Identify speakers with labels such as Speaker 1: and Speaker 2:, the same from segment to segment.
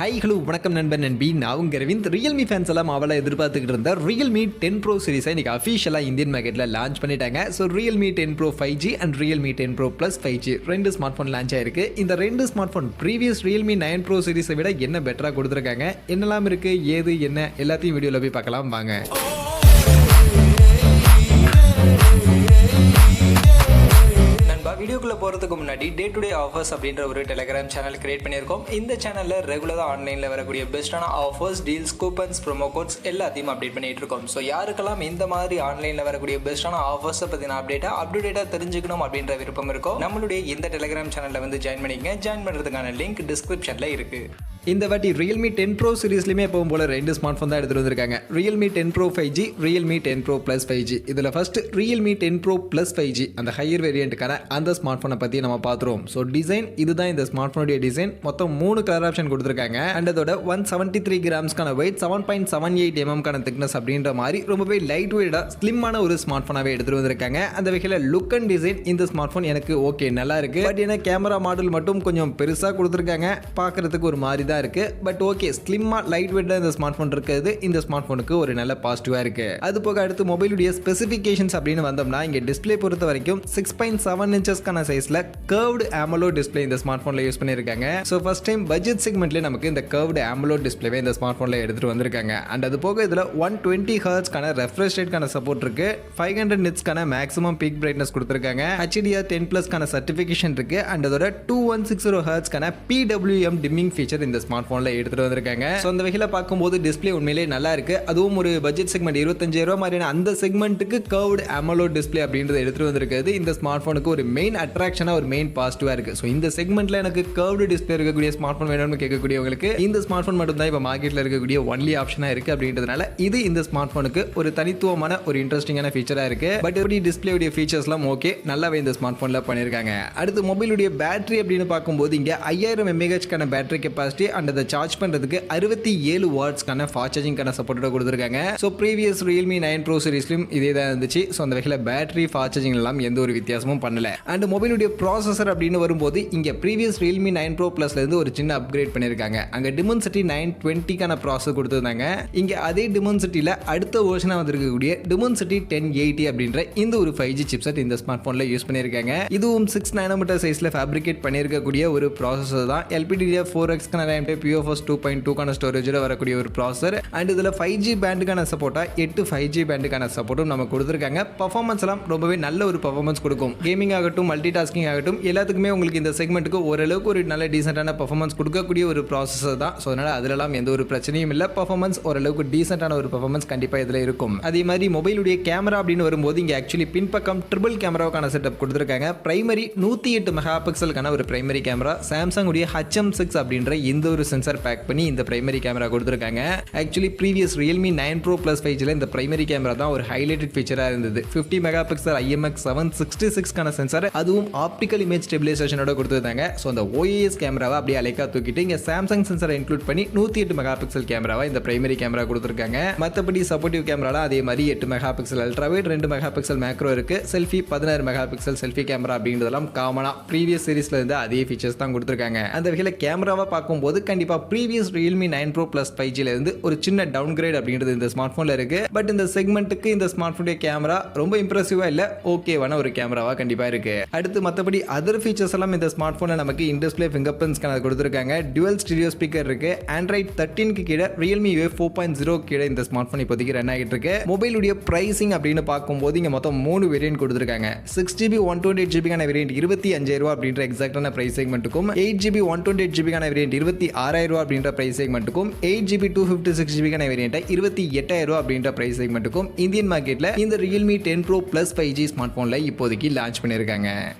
Speaker 1: High hello வணக்கம் நண்பன் நண்பி நான் உங்க ரவிந்த். ரியல்மி ஃபேன்ஸ் எல்லாம் அவளை எதிர்பார்த்துக்கிட்டு இருந்த ரியல்மி 10 ப்ரோ சீரிஸை இன்னைக்கு அஃபிஷியலாக இந்தியன் மார்க்கெட்டில் லான்ச் பண்ணிட்டாங்க. So Realme 10 Pro 5G and Realme 10 Pro plus 5G ரெண்டு ஸ்மார்ட் ஃபோன் லான்ச் ஆயிருக்கு. இந்த ரெண்டு smart phone previous Realme 9 Pro சீரிஸை விட என்ன பெட்டராக கொடுத்துருக்காங்க, என்னெல்லாம் இருக்கு, ஏது என்ன எல்லாத்தையும் வீடியோவில் போய் பார்க்கலாம் வாங்க. வீடியோக்குள்ள போகிறதுக்கு முன்னாடி டே டு டே ஆஃபர்ஸ் அப்படின்ற ஒரு டெலிகிராம் சேனல் கிரியேட் பண்ணியிருக்கோம். இந்த சேனலில் ரெகுலராக ஆன்லைனில் வரக்கூடிய பெஸ்ட்டான offers, deals, coupons, promo quotes எல்லாத்தையும் அப்டேட் பண்ணிட்டு இருக்கோம். ஸோ யாருக்கெல்லாம் இந்த மாதிரி ஆன்லைனில் வரக்கூடிய பெஸ்ட்டான ஆஃபர்ஸை பற்றின அப்டேட்டாக தெரிஞ்சுக்கணும் அப்படின்ற விருப்பம் இருக்கும், நம்மளுடைய இந்த டெலிகிராம் சேனலில் வந்து ஜாயின் பண்ணிக்கங்க. ஜாயின் பண்ணுறதுக்கான லிங்க் டிஸ்கிரிப்ஷனில் இருக்குது. இந்த வாட்டி ரியல்மி 10 ப்ரோ சீரிஸ்லையுமே எப்பவும் போல ரெண்டு ஸ்மார்ட் ஃபோன் தான் எடுத்துகிட்டு வந்திருக்காங்க. Realme 10 Pro 5G, Realme 10 Pro plus 5G. இதில் first Realme 10 Pro plus 5G அந்த ஹையர் வேரியண்ட்டுக்கான அந்த ஸ்மார்ட் ஃபோனை பற்றி நம்ம பார்த்துருவோம். ஸோ டிசைன் இதுதான், இந்த ஸ்மார்ட் ஃபோனுடைய டிசைன். மொத்தம் 3 கலர் ஆப்ஷன் கொடுத்துருக்காங்க. அண்ட் அதோட 173 கிராம்ஸ்க்கான வெயிட், 7.78 mm திக்னஸ் அப்படின்ற மாதிரி ரொம்பவே லைட் வெயிட்டாக ஸ்லிம்மான ஒரு ஸ்மார்ட் ஃபோனாகவே எடுத்துகிட்டு வந்திருக்காங்க. அந்த வகையில் லுக் அண்ட் டிசைன் இந்த ஸ்மார்ட் ஃபோன் எனக்கு ஓகே நல்லா இருக்கு. பட் ஏன்னா கேமரா மாடல் மட்டும் கொஞ்சம் பெருசாக கொடுத்துருக்காங்க, பார்க்கறதுக்கு ஒரு மாதிரி தான் இருக்கு. பட் ஓகே, ஸ்லிம்மா லைட் வெயிட்டாக இந்த ஸ்மார்ட் ஃபோன் இருக்கிறது இந்த ஸ்மார்ட் ஃபோனுக்கு ஒரு நல்ல பாசிட்டிவாக இருக்கு. அது போக அடுத்து மொபைலுடைய ஸ்பெசிஃபிகேஷன்ஸ் அப்படின்னு வந்தோம்னா, இங்கே டிஸ்பிளே பொறுத்த வரைக்கும் 6.7 இன்ச்சஸ்க்கான சைஸில் கர்வ்டு AMOLED டிஸ்பிளே இந்த ஸ்மார்ட் ஃபோனில் யூஸ் பண்ணியிருக்காங்க. ஸோ ஃபர்ஸ்ட் டைம் பட்ஜெட் செக்மெண்ட்லேயே நமக்கு இந்த கர்வ்டு AMOLED டிஸ்பிளேவே இந்த ஸ்மார்ட் ஃபோனில் எடுத்துகிட்டு வந்திருக்காங்க. அண்ட் அது போக இதில் 120 ஹெர்ட்ஸ்க்கான ரெஃப்ரெஷ் ரேட்கான சப்போர்ட் இருக்கு. 500 நிட்ஸ்க்கான மேக்ஸிமம் பீக் பிரைட்னஸ் கொடுத்துருக்காங்க. HDR 10+க்கான சர்டிஃபிகேஷன் இருக்கு. அண்ட் அதோட 2160 ஹெர்ட்ஸ்க்கான PWM டிம்மிங் ஃபீச்சர் இந்த ஸ்மார்ட் ஃபோனில் எடுத்துகிட்டு வந்திருக்காங்க. ஸோ அந்த வகையில் பார்க்கும்போது டிஸ்பிளே உண்மையிலே நல்லா இருக்கு. அதுவும் ஒரு பட்ஜெட் செக்மெண்ட் 25,000 மாதிரியான அந்த செக்மெண்ட்டுக்கு கர்வ்டு AMOLED டிஸ்பிளே அப்படின்றது எடுத்துகிட்டு வந்திருக்கிறது இந்த ஸ்மார்ட் ஃபோனுக்கு ஒரு மெயின் அட்ராக்ஷனாக, ஒரு மெயின் பாசிட்டிவாக இருக்கு. ஸோ இந்த செக்மெண்ட்டில் எனக்கு கர்வ்டு டிஸ்பிளே இருக்கக்கூடிய ஸ்மார்ட் ஃபோன் வேணும்னு கேட்கக்கூடியவங்களுக்கு இந்த ஸ்மார்ட் ஃபோன் மட்டும் தான் இப்போ மார்க்கெட்டில் இருக்கக்கூடிய ஒன்லி ஆப்ஷனாக இருக்கு. அப்படின்றதுனால இது இந்த ஸ்மார்ட் ஃபோனுக்கு ஒரு தனித்துவமான ஒரு இன்ட்ரெஸ்டிங்கான ஃபீச்சராக இருக்கு. பட் எப்படி டிஸ்பிளேவுடைய ஃபீச்சர்ஸ்லாம் ஓகே, நல்லாவே இந்த ஸ்மார்ட் ஃபோனில் பண்ணியிருக்காங்க. அடுத்து மொபைலுடைய பேட்டரி அப்படின்னு பார்க்கும்போது இங்கே 5000 mAh பேட்டரி கெப்பாசிட்டி அண்ட் அதை சார்ஜ் பண்ணுறதுக்கு 67 வாட்ஸ்க்கான ஃபாஸ்ட் சார்ஜிங்கான சப்போர்ட்டோட கொடுத்துருக்காங்க. ஸோ ப்ரீவியஸ் ரியல்மி 9 ப்ரோ சீரிஸ்லையும் இதே தான் இருந்துச்சு. ஸோ அந்த வகையில் பேட்டரி ஃபாஸ்ட் சார்ஜிங் எல்லாம் எந்த ஒரு வித்தியாசமும் பண்ணல. அண்ட் மொபைலுடைய ப்ராசஸர் அப்படின்னு வரும்போது இங்கே ப்ரீவியஸ் ரியல்மி 9 ப்ரோ ப்ளஸ்லேருந்து ஒரு சின்ன அப்கிரேட் பண்ணியிருக்காங்க. அங்கே Dimensity 920க்கான ப்ராசஸர் கொடுத்துருந்தாங்க. இங்கே அதே Dimensityயில் அடுத்த வெர்ஷனாக வந்திருக்கக்கூடிய Dimensity 1080 அப்படின்ற இந்த ஒரு 5G சிப்செட் இந்த ஸ்மார்ட் ஃபோனில் யூஸ் பண்ணியிருக்காங்க. இதுவும் 6 nm சைஸில் ஃபேப்ரிகேட் பண்ணியிருக்கக்கூடிய ஒரு ப்ராசஸர் தான். LPDDR4Xக்கான RAM டைப், UFS 2.2க்கான ஸ்டோரேஜோட வரக்கூடிய ஒரு ப்ராசஸர். அண்ட் இதில் 5G பேண்டுக்கான சப்போர்ட்டா 8 5G பேண்டுக்கான சப்போர்ட்டும் நம்ம கொடுத்துருக்காங்க. பர்ஃபார்மன்ஸ் எல்லாம் ரொம்பவே நல்ல ஒரு பர்ஃபார்மன்ஸ் கொடுக்கும். கேமிங் ஆகட்டும், மல்டி டாஸ்கிங் ஆகட்டும், எல்லாத்துக்குமே உங்களுக்கு இந்த செக்மெண்ட்டுக்கு ஓரளவுக்கு ஒரு நல்ல டீசென்டான பர்ஃபார்மன்ஸ் கொடுக்கக்கூடிய ஒரு ப்ராசஸர் தான். ஸோ அதனால் அதிலெல்லாம் எந்த ஒரு பிரச்சனையும் இல்லை. பர்ஃபார்மன்ஸ் ஓரளவுக்கு டீசென்டான ஒரு பர்ஃபார்மன்ஸ் கண்டிப்பாக இதில் இருக்கும். அதே மாதிரி மொபைலுடைய கேமரா அப்படின்னு வரும்போது இங்கே ஆக்சுவலி பின்பக்கம் ட்ரிபிள் கேமராவுக்கான செட்டப் கொடுத்துருக்காங்க. பிரைமரி 108 மெகா பிக்சலுக்கான ஒரு பிரைமரி கேமரா, சாம்சங் உடைய HM6 அப்படின்ற இந்த ஒரு சென்சார் பேக் பண்ணி இந்த பிரைமரி கேமரா கொடுத்துருக்காங்க. Actually previous Realme 9 Pro plus 5Gல இந்த பிரைமரி கேமரா தான் ஒரு ஹைலைட்டட் ஃபீச்சராக இருந்தது. 50 மெகா பிக்சல் IMX766க்கான சென்சார், அதுவும் ஆப்டிக்கல் இமேஜ் ஸ்டெபிலைசேஷனோட கொடுத்துருந்தாங்க. ஸோ அந்த OIS கேமராவை அப்படியே அலைக்கா தூக்கிட்டு இங்கே சாம்சங் சென்சாரை இன்க்ளூட் பண்ணி 108 மெகா பிக்சல் கேமராவை இந்த பிரைமரி கேமரா கொடுத்துருக்காங்க. மற்றபடி சப்போர்ட்டிவ் கேமராலாம் அதே மாதிரி 8 mega pixel ultrawide, 2 mega pixel macro இருக்கு. Selfie 16 mega pixel selfie camera அப்படின்றதெல்லாம் காமனா ப்ரீவியஸ் சீரிஸ்ல இருந்து அதே ஃபீச்சர்ஸ் தான் கொடுத்துருக்காங்க. அந்த வகையில் கேமராவை பார்க்கும்போது கண்டிப்பாக ப்ரீவியஸ் ரியல்மி 9 ப்ரோ ப்ளஸ் 5Gல இருந்து ஒரு சின்ன டவுன் கிரேட் அப்படின்றது இந்த ஸ்மார்ட் ஃபோனில் இருக்கு. பட் இந்த செக்மெண்ட்டுக்கு இந்த ஸ்மார்ட் ஃபோனுடைய கேமரா ரொம்ப இம்ப்ரெசிவாக இல்லை, ஓகேவான ஒரு கேமராவா கண்டிப்பாக இருக்கு. அடுத்து மற்றபடி அதர் ஃபீச்சர்ஸ் எல்லாம் இந்த ஸ்மார்ட் ஃபோனில் நமக்கு in display finger print scanner கொடுத்துருக்காங்க. டுவல் ஸ்டீரியோ ஸ்பீக்கர் இருக்கு. ஆண்ட்ராய்ட் 13க்கு கீழே ரியல்மி UA 4.0 கீழே இந்த ஸ்மார்ட் ஃபோன் இப்போதைக்கு ரன் ஆகிட்டு இருக்கு. மொபைலுடைய பிரைசிங் அப்படின்னு பார்க்கும்போது இங்கே மொத்தம் 3 வேரியன்ட் கொடுத்துருக்காங்க. 6GB 128GB வேரியன்ட் 25,000 அப்படின்ற எக்ஸாக்டான பிரைஸ் செக்மெண்ட்டுக்கும், 8GB 128GB வேரியன்ட் 26,000 அப்படின்ற பிரைஸ் செக்மெண்ட்டுக்கும், 8GB 256GB வேரியன்ட் 28,000 அப்படின்ற பிரைஸ் செக்மெண்ட்டுக்கும் இந்தியன் மார்க்கெட்ல இந்த Realme 10 Pro plus 5G smart ஃபோன்ல இப்போதைக்கு லான்ச் பண்ணியிருக்காங்க.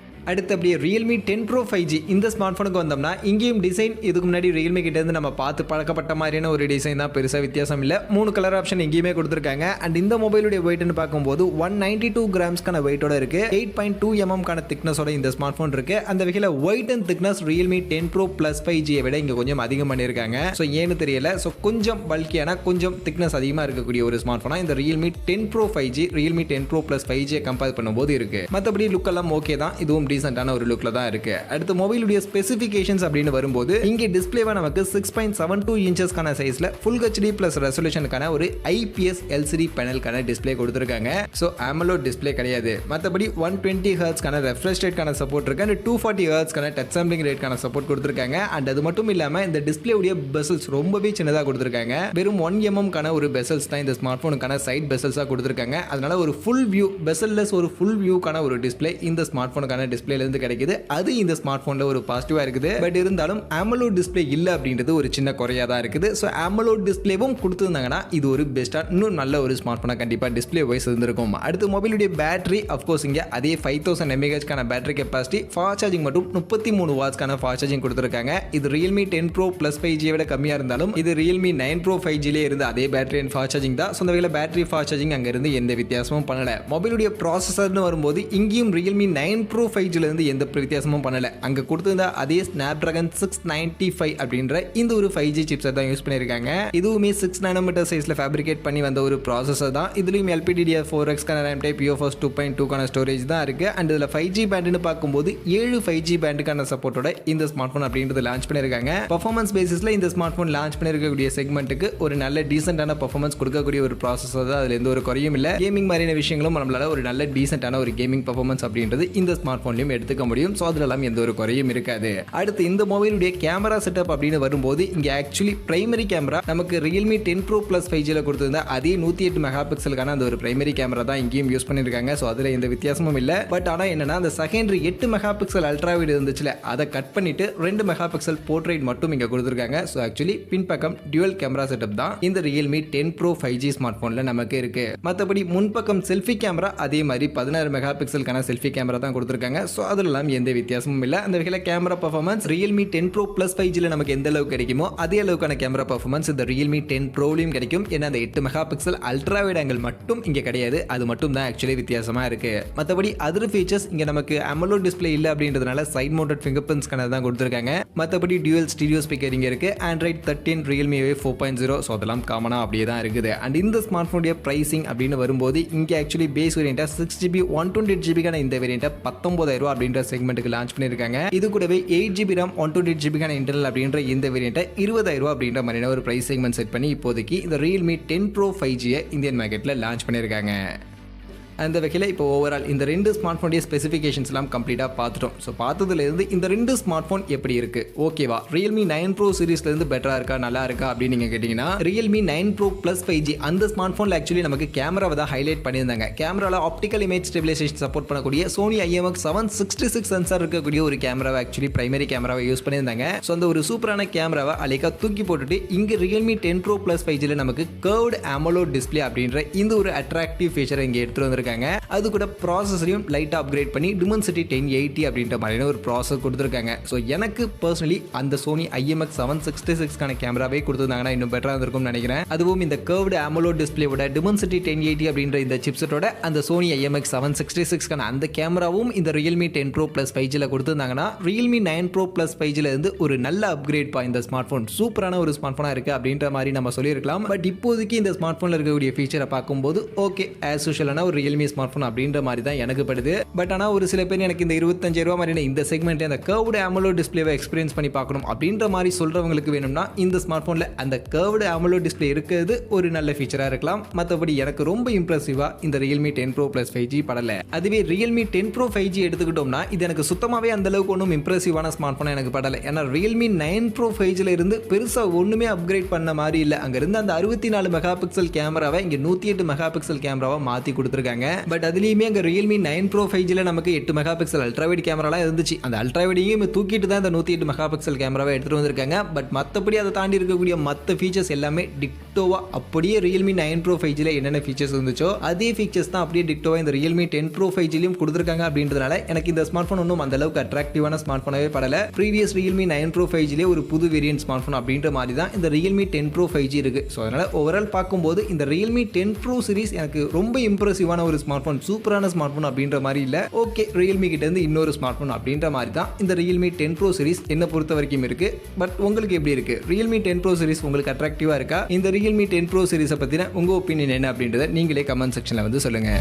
Speaker 1: அடுத்து அப்படியே ரியல்மி 10 ப்ரோ 5G இந்த ஸ்மார்ட் ஃபோனுக்கு வந்தோம்னா இங்கேயும் டிசைன் இதுக்கு முன்னாடி ரியல்மி கிட்ட இருந்து நம்ம பார்த்து பழக்கப்பட்ட மாதிரியான ஒரு டிசைன் தான், பெருசாக வித்தியாசம் இல்லை. 3 கலர் ஆப்ஷன் எங்கேயுமே கொடுத்துருக்காங்க. அண்ட் இந்த மொபைலுடைய வெயிட்னு பார்க்கும்போது 192 கிராம்ஸ்க்கான வெயிட்டோட இருக்கு. 8.2 mm திக்னஸோட இந்த ஸ்மார்ட் ஃபோன் இருக்கு. அந்த வகையில் weight and thickness Realme 10 Pro plus 5Gயை விட இங்கே கொஞ்சம் அதிகம் பண்ணியிருக்காங்க. ஸோ ஏன்னு தெரியல. ஸோ கொஞ்சம் பல்கியான, கொஞ்சம் திக்னஸ் அதிகமாக இருக்கக்கூடிய ஒரு ஸ்மார்ட் ஃபோனாக இந்த Realme 10 Pro 5G Realme 10 Pro plus 5Gயை கம்பேர் பண்ணும்போது இருக்கு. மற்றபடி லுக் எல்லாம் ஓகே தான். இதுவும் டீசென்ட்டான ஒரு லுக்கில் தான் இருக்கு. அடுத்து மொபைலுடைய ஸ்பெசிஃபிகேஷன்ஸ் அப்படின்னு வரும்போது இங்கே டிஸ்பிளேவா நமக்கு 6.72 இன்ச்சஸ்க்கான சைஸ்ல ஃபுல் ஹெச்டி பிளஸ் ரெசல்யூஷனுக்கான ஒரு ஐபிஎஸ் எல்சிடி பேனலுக்கான டிஸ்பிளே கொடுத்துருக்காங்க. ஸோ AMOLED டிஸ்பிளே கிடையாது. மற்றபடி 120 ஹெர்ட்ஸ்க்கான ரெஃப்ரெஷ் ரேட்கான சப்போர்ட் இருக்கு. அண்ட் 240 ஹெர்ட்ஸ்க்கான டச் சாம்பிளிங் ரேட்கான சப்போர்ட் கொடுத்துருக்காங்க. அண்ட் அது மட்டும் இல்லாமல் இந்த டிஸ்பிளே உடைய பெசல்ஸ் ரொம்பவே சின்னதாக கொடுத்துருக்காங்க. வெறும் 1 mm ஒரு பெசல்ஸ் தான் இந்த ஸ்மார்ட் போனுக்கான சைட் பெசல்ஸாக கொடுத்துருக்காங்க. அதனால ஒரு ஃபுல் வியூ பெசல்லெஸ் ஒரு ஃபுல் வியூக்கான ஒரு டிஸ்பிளே இந்த ஸ்மார்ட் போனுக்கான டிஸ்பிளேல இருந்து கிடைக்குது. அது இந்த ஸ்மார்ட் போன்ல ஒரு பாசிட்டிவா இருக்குது. பட் இருந்தாலும் AMOLED டிஸ்பிளே இல்ல அப்படின்றது ஒரு சின்ன குறையா தான் இருக்குது. ஸோ AMOLED டிஸ்பிளேவும் கொடுத்துருந்தாங்கன்னா இது ஒரு பெஸ்டா இன்னும் நல்ல ஒரு ஸ்மார்ட் போனா கண்டிப்பா டிஸ்பிளே வைஸ் இருந்திருக்கும். அடுத்து மொபைலுடைய பேட்டரி அஃப்கோர்ஸ் இங்க அதே 5000 mAh battery capacity, fast charging மட்டும் 33 வாட்ஸ்க்கான ஃபாஸ்ட் சார்ஜிங் கொடுத்துருக்காங்க. இது Realme 10 Pro Plus 5G விட கம்மியா இருந்தாலும் இது Realme 9 Pro 5G இருந்து அதே பேட்டரி அண்ட் ஃபாஸ்ட் சார்ஜிங் தான். சொந்த வகையில் பேட்டரி ஃபாஸ்ட் சார்ஜிங் அங்க இருந்து எந்த வித்தியாசமும் பண்ணல. மொபைலுடைய ப்ராசஸர்னு வரும்போது இங்கேயும் Realme 9 Pro 5G இருந்து எந்த வித்தியாசமும் பண்ணல. அங்க கொடுத்திருந்த அதே Snapdragon 695 அப்படின்ற இந்த ஒரு 5G சிப்செட் தான் யூஸ் பண்ணிருக்காங்க. இதுவுமே 6 nanometer சைஸ்ல ஃபேப்ரிகேட் பண்ணி வந்த ஒரு ப்ராசஸர் தான். இதுலயும் LPDDR4X RAM type UFS 2.2 storage தான் இருக்கு. அண்ட் இதுல 5G பேண்ட்னு பார்க்கும்போது 7 5G பேண்டுக்கான சப்போர்ட்டோட இந்த ஸ்மார்ட் போன் அப்படின்றது லான்ச் பண்ணிருக்காங்க. பெர்ஃபார்மன்ஸ் பேசிஸ்ல இந்த ஸ்மார்ட் போன் லான்ச் பண்ணிருக்கக்கூடிய செக்மெண்ட்டுக்கு ஒரு நல்ல டீசென்ட்டான பெர்ஃபார்மன்ஸ் கொடுக்கக்கூடிய ஒரு ப்ராசஸர் தான். அதுல எந்த ஒரு குறையும் இல்ல. கேமிங் மாதிரியான விஷயங்களும் நம்மளால ஒரு நல்ல டீசென்ட்டான ஒரு கேமிங் பெர்ஃபார்மன்ஸ் அப்படின்றது இந்த ஸ்மார்ட் போன்லயும் எடுத்துக்க முடியும். ஸோ அதுலலாம் எந்த ஒரு குறையும் இருக்காது. அடுத்து இந்த மொபைலுடைய கேமரா செட்டப் அப்படின்னு வரும்போது இங்க ஆக்சுவலி பிரைமரி கேமரா நமக்கு Realme 10 Pro Plus 5G கொடுத்திருந்த அதே 108 மெகா பிக்சலுக்கான அந்த ஒரு பிரைமரி கேமரா தான் இங்கேயும் யூஸ் பண்ணிருக்காங்க. ஸோ அதுல எந்த வித்தியாசமும் இல்ல. பட் ஆனா என்னன்னா அந்த secondary 8 mega pixel ultra wide இருந்துச்சுல அதை கட் பண்ணிட்டு 2 மெகா பிக்சல் போர்ட்ரைட் மட்டும் இங்க கொடுத்திருக்காங்க. ஸோ ஆக்சுவலி பின்பக்கம் டியூவல் கேமரா செட்டப் தான் இந்த Realme 10 Pro 5G ஸ்மார்ட் போன்ல நமக்கு இருக்கு. மற்றபடி முன்பக்கம் செல்ஃபி கேமரா அதே மாதிரி 16 மெகா பிக்சலுக்கான செல்ஃபி கேமரா தான் கொடுத்திருக்காங்க. ஸோ அதெல்லாம் எந்த வித்தியாசமும் இல்ல. அந்த வகையில் camera performance Realme 10 Pro Plus 5G நமக்கு எந்த அளவுக்கு கிடைக்குமோ அதே அளவுக்கான கேமரா பர்ஃபார்மன்ஸ் இந்த Realme 10 Proலையும் கிடைக்கும். ஏன்னா அந்த 8 mega pixel ultra wide angle மட்டும் இங்க கிடையாது. அது மட்டும் தான் ஆக்சுவலி வித்தியாசமா இருக்கு. மற்றபடி அதர் ஃபீச்சர்ஸ் இங்க நமக்கு AMOLED டிஸ்பிளே இல்ல அப்படின்றதுனால side mounted fingerprint scanner தான் கொடுத்திருக்காங்க. மற்றபடி டியூவல் ஸ்டீரியோ ஸ்பீக்கர் இங்க இருக்கு. Android 13 Realme 4.0 ஸோ அதெல்லாம் காமனா அப்படியே தான் இருக்குது. அண்ட் இந்த ஸ்மார்ட் போனுடைய பிரைசிங் அப்படின்னு வரும்போது இங்க ஆக்சுவலி பேஸ் வேரியண்டா 6GB 128GB இந்த வேரியண்டா 19,000 அப்படின்ற செக்மெண்ட்டுக்கு லான்ச் பண்ணிருக்காங்க. இது கூடவே 8GB RAM 128GB இன்டர்னல் அப்படின்ற இந்த வேரியண்டை 20,000 அப்படின்ற மாதிரியான ஒரு பிரைஸ் செக்மெண்ட் செட் பண்ணி இப்போதைக்கு இந்த Realme 10 Pro 5G இந்தியன் மார்க்கெட்ல லான்ச் பண்ணிருக்காங்க. அந்த வகையில் இப்போ ஓவரால் இந்த ரெண்டு ஸ்மார்ட் ஃபோனுடைய ஸ்பெசிஃபிகேஷன்ஸ் எல்லாம் கம்ப்ளீட்டாக பார்த்துட்டோம். ஸோ பார்த்ததுலேருந்து இந்த ரெண்டு ஸ்மார்ட் ஃபோன் எப்படி இருக்கு ஓகேவா, Realme 9 Pro சீரிஸ்லேருந்து பெட்டராக இருக்கா நல்லா இருக்கா அப்படின்னு நீங்கள் கேட்டிங்கன்னா Realme 9 Pro Plus 5G அந்த ஸ்மார்ட் ஃபோனில் ஆக்சுவலி நமக்கு கேமராவை தான் ஹைலைட் பண்ணியிருந்தாங்க. கேமராவில் ஆப்டிக்கல் இமேஜ் ஸ்டெபிலைசேஷன் சப்போர்ட் பண்ணக்கூடிய Sony IMX766 சென்சார் இருக்கக்கூடிய ஒரு கேமராவை ஆக்சுவலி பிரைமரி கேமராவை யூஸ் பண்ணியிருந்தாங்க. ஸோ அந்த ஒரு சூப்பரான கேமராவை அலைக்கா தூக்கி போட்டுட்டு இங்கே Realme 10 Pro Plus 5G நமக்கு கர்வ்டு AMOLED டிஸ்பிளே அப்படின்ற இந்த ஒரு அட்ராக்டிவ் ஃபீச்சரை இங்கே எடுத்துட்டு வந்திருக்காங்க. அது கூட ப்ராசஸரையும் லைட்டா அப்கிரேட் பண்ணி Dimensity 1080 அப்படின்ற மாதிரியான ஒரு ப்ராசஸர் கொடுத்துருக்காங்க. ஸோ எனக்கு பர்சனலி அந்த Sony IMX766 கேமராவே கொடுத்துருந்தாங்கன்னா இன்னும் பெட்டராக இருந்திருக்கும்னு நினைக்கிறேன். அதுவும் இந்த கர்வ்டு AMOLED டிஸ்பிளேவோட Dimensity 1080 அப்படின்ற இந்த சிப்செட்டோட அந்த Sony IMX766 அந்த கேமராவும் இந்த Realme 10 Pro Plus 5G கொடுத்துருந்தாங்கன்னா Realme 9 Pro Plus 5G இருந்து ஒரு நல்ல அப்கிரேட் பா இந்த ஸ்மார்ட் ஃபோன் சூப்பரான ஒரு ஸ்மார்ட் ஃபோனாக இருக்குது அப்படின்ற மாதிரி நம்ம சொல்லியிருக்கலாம். பட் இப்போதைக்கு இந்த ஸ்மார்ட் ஃபோனில் இருக்கக்கூடிய ஃபீச்சரை பார்க்கும்போது ஓகே ஆஸ் யூஷுவலான ஒரு Realme ஸ்மார்ட் ஃபோன் அப்படின்ற மாதிரி தான் எனக்கு படுது. பட் ஆனால் ஒரு சில பேர் எனக்கு இந்த 25,000 மாதிரியான இந்த செக்மெண்ட் அந்த கர்வ்டு AMOLED டிஸ்பிளேவை எக்ஸ்பீரியன்ஸ் பண்ணி பார்க்கணும் அப்படின்ற மாதிரி சொல்றவங்களுக்கு வேணும்னா இந்த ஸ்மார்ட் ஃபோனில் அந்த கர்வ்டு AMOLED டிஸ்பிளே இருக்கிறது ஒரு நல்ல ஃபீச்சராக இருக்கலாம். மற்றபடி எனக்கு ரொம்ப இம்ப்ரெசிவாக இந்த Realme 10 Pro Plus 5G படலை. அதுவே Realme 10 Pro 5G எடுத்துக்கிட்டோம்னா இது எனக்கு சுத்தமாகவே அந்த அளவுக்கு ஒன்றும் இம்ப்ரெசிவான ஸ்மார்ட் ஃபோன் எனக்கு படலை. ஏன்னா Realme 9 Pro 5G இருந்து பெருசாக ஒன்றுமே அப்கிரேட் பண்ண மாதிரி இல்லை. அங்கிருந்து அந்த 64 மெகா பிக்சல் கேமராவை இங்கே 108 மெகா பிக்சல் கேமராவை மாற்றி கொடுத்துருக்காங்க. பட் அதுலயுமே அங்க Realme 9 Pro 5G நமக்கு 8 மெகா பிக்சல் அல்ட்ரா வைட் கேமராலாம் இருந்துச்சு. அந்த அல்ட்ரா வைடையும் தூக்கிட்டு தான் இந்த 108 மெகா பிக்சல் கேமராவை எடுத்துட்டு வந்திருக்காங்க. பட் மற்றபடி அதை தாண்டி இருக்கக்கூடிய மற்ற ஃபீச்சர்ஸ் எல்லாமே டிக்டோவா அப்படியே Realme 9 Pro 5G என்னென்ன ஃபீச்சர்ஸ் இருந்துச்சோ அதே ஃபீச்சர்ஸ் தான் அப்படியே டிக்டோவா இந்த Realme 10 Pro 5G கொடுத்துருக்காங்க. அப்படின்றதுனால எனக்கு இந்த ஸ்மார்ட் ஃபோன் ஒன்றும் அந்த அளவுக்கு அட்ராக்டிவான ஸ்மார்ட் ஃபோனாவே படல. ப்ரீவியஸ் Realme 9 Pro 5G ஒரு புது வேரியன்ட் ஸ்மார்ட் ஃபோன் அப்படின்ற மாதிரி தான் இந்த Realme 10 Pro 5G இருக்கு. ஸோ அதனால ஓவரால் பார்க்கும்போது இந்த Realme 10 Pro சீரிஸ் எனக்கு ரொம்ப இம்ப்ரெசிவான ஒரு ஸ்மார்ட் ஃபோன் சூப்பரான ஸ்மார்ட் ஃபோன் அப்படின்ற மாதிரி இல்லை. ஓகே Realme கிட்ட இருந்து இன்னொரு ஸ்மார்ட் ஃபோன் அப்படின்ற மாதிரி தான் இந்த Realme 10 Pro சீரிஸ் என்ன பொறுத்த வரைக்கும் இருக்கு. பட் உங்களுக்கு எப்படி இருக்கு? Realme 10 Pro சீரிஸ் உங்களுக்கு அட்ராக்டிவா இருக்கா? இந்த Realme 10 Pro சீரிஸை பத்தின உங்க ஒப்பீனியன் என்ன அப்படின்றத நீங்களே கமெண்ட் செக்ஷன்ல வந்து சொல்லுங்க.